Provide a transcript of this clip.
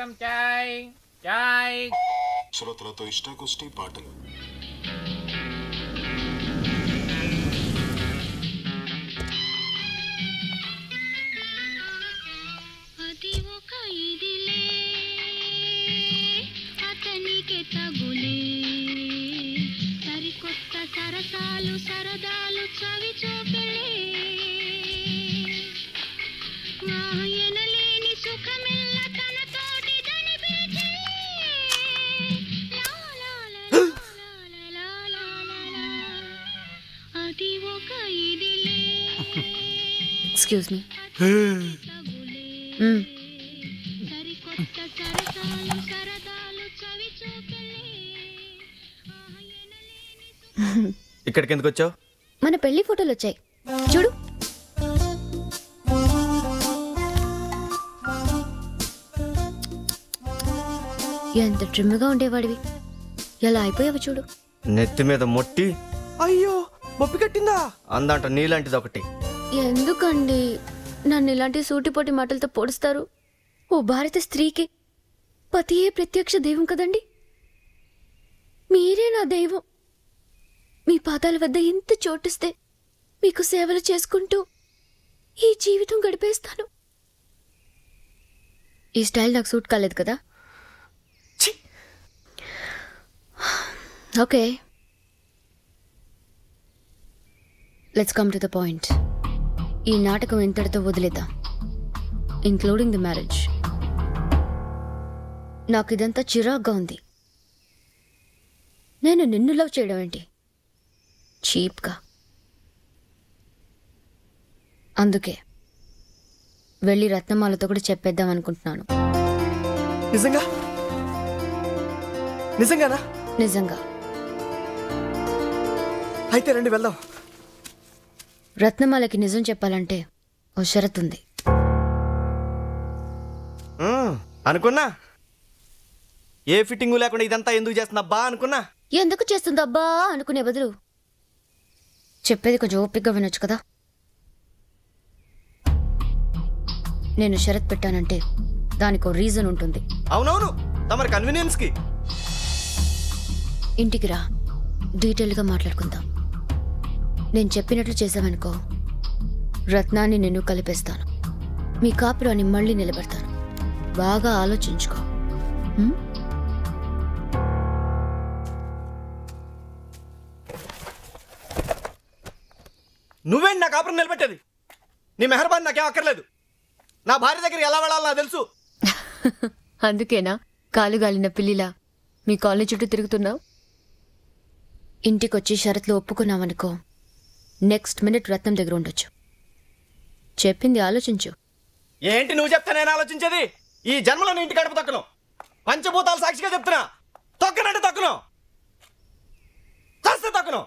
గరం చాయ్ చాయ్. శ్రోతలతో ఇష్టాగోష్ఠి పాటలు. అది ఒక ఇదిలే అతనికి తగులే సరికొత్త సరసాలు సరదాలు చవి చూపెలే ఎనలేని సుఖమెల్ల తన తోటి దని అది ఒక ఇదిలే. Excuse me. సరికొత్త సరసాలు సరదాలు చవి చూపెలే. ఇక్కడికి ఎందుకు వచ్చావు? మన పెళ్లి ఫోటోలు వచ్చాయి చూడు. ఎంత ట్రిమ్గా ఉండేవాడివి, ఎలా అయిపోయావు చూడు. నెత్తి మీద మొట్టి అయ్యో బొప్పి కట్టిందా అందంట నీలాంటిది ఒకటి. ఎందుకండి నన్ను ఇలాంటి సూటిపోటి మాటలతో పొడుస్తారు? ఓ భారత స్త్రీకి పతియే ప్రత్యక్ష దైవం కదండి. మీరే నా దైవం. మీ పాదాల వద్ద ఎంత చోటిస్తే మీకు సేవలు చేసుకుంటూ ఈ జీవితం గడిపేస్తాను. ఈ స్టైల్ నాకు సూట్ కాలేదు కదా. Okay, let's come to the point. ఈ నాటకం ఇంతటితో వదిలేద్దాం, ఇంక్లూడింగ్ ది మ్యారేజ్. నాకు ఇదంతా చిరాగ్గా ఉంది. నేను నిన్ను లవ్ చేయడం ఏంటి, చీప్గా. అందుకే వెళ్ళి రత్నమాలతో కూడా చెప్పేద్దాం అనుకుంటున్నాను. నిజంగా? నిజంగానా? నిజంగా. అయితే రండి వెళ్దాం. రత్నమాలకి నిజం చెప్పాలంటే ఓ షరత్ ఉంది. అనుకున్నా ఏ ఫిట్టింగు లేకుండా ఇదంతా ఎందుకు చేస్తున్నా అనుకున్నా. ఎందుకు చేస్తుందబ్బా అనుకునే బదులు చెప్పేది కొంచెం ఓపికగా వినొచ్చు కదా. నేను షరత్ పెట్టానంటే దానికి ఓ రీజన్ ఉంటుంది. అవునవును, తమరి కన్వీనియన్స్ కి. ఇంటికి రా, డీటెయిల్గా మాట్లాడుకుందాం. నేను చెప్పినట్లు చేసావనుకో, రత్నాన్ని నేను కలిపేస్తాను, మీ కాపురాన్ని మళ్ళీ నిలబెడతాను. బాగా ఆలోచించుకో. నువ్వేంటి నా కాపురం నిలబెట్టేది? నీ మెహర్బాన్ నాకేం అక్కర్లేదు. నా భార్య దగ్గర ఎలా వెళ్ళాలో నాకు తెలుసు. అందుకేనా కాలుగాలిన పిల్లిలా మీ కాలనీ చుట్టూ తిరుగుతున్నావు? ఇంటికొచ్చి షరత్లు ఒప్పుకున్నావనుకో, నెక్స్ట్ మినిట్ రత్నం దగ్గర ఉండొచ్చు. చెప్పింది ఆలోచించు. ఏంటి నువ్వు చెప్తే నేను ఆలోచించేది? ఈ జన్మలో నీ ఇంటి గడప తొక్కను. పంచభూతాలు సాక్షిగా చెప్తున్నా, తొక్కనంటే తొక్కను, చస్తే తొక్కను.